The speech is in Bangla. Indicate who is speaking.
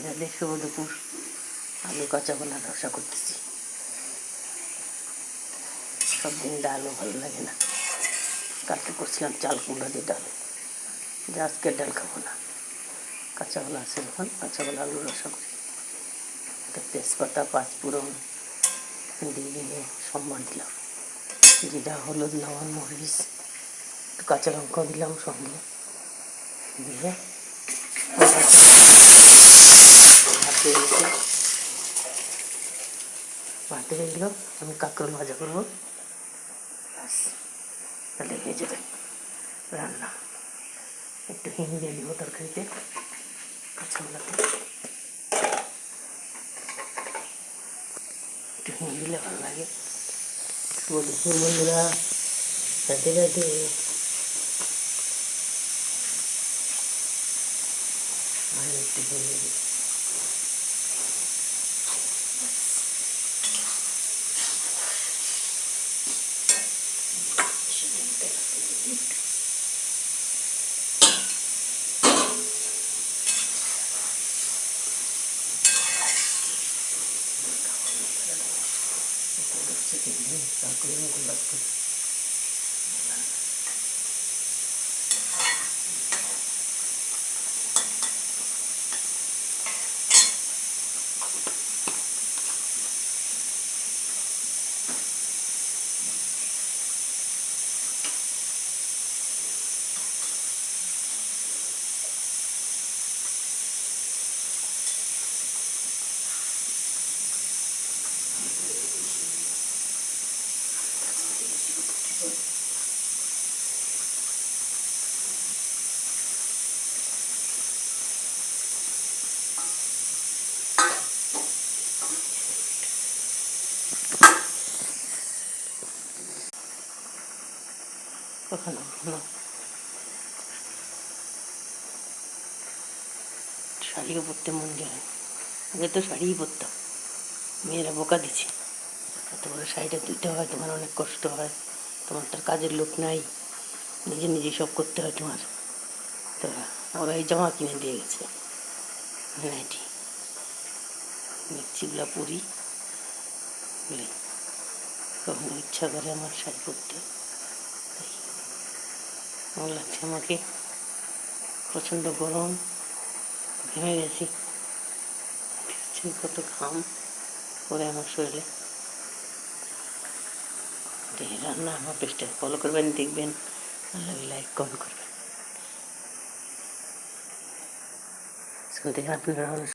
Speaker 1: রাধে শুভ দুপুর। আলু কাঁচা কলা রসা করতেছি। সব দিন ডালও ভালো লাগে না। কালকে করছিলাম চাল কুমড়া দিয়ে ডাল, যে আজকের ডাল খাবো না। কাঁচা কলা আছে যখন কাঁচা কলা আলু রসা করি। তেজপাতা পাঁচফোড়ন দিয়ে সম্মান দিলাম, জিরা হলুদ লবণ মরিচ একটু কাঁচা লঙ্কা দিলাম সঙ্গে দিয়ে ভাতে হয়ে গেল। আমি কাঁকরোল ভাজা করবো, তাহলে হয়ে যাবে রান্না। একটু হিং দিয়ে দিব তরকারিতে, কাঁচাগুলোতে একটু হিং দিলে ভালো লাগে। দুপুর বন্ধুরা, রাতে রাতে আর একটু হিং দিই। তারপরে মুখ বাদ করি। কখনো কখনো শাড়িও পরতে মন যায়। আগে তো শাড়িই পরতাম, মেয়েরা বোকা দিচ্ছে। এত বড় শাড়িটা তুলতে হয়, তোমার অনেক কষ্ট হয়, তোমার তার কাজের লোক নাই, নিজে নিজে সব করতে হয় তোমার। তো ওরা এই জামা কিনে দিয়ে গেছে, নাইটি মিক্সিগুলো পরি বলে কখনো ইচ্ছা করে আমার শাড়ি পরতে। ভালো লাগছে আমাকে, প্রচণ্ড গরম, ঘেমে গেছি, কত ঘাম পরে আমার শরীরে। রান্না আমার পেজটা ফলো করবেন, দেখবেন, ভালো লাগলে লাইক কমেন্ট করবেন। আপনারা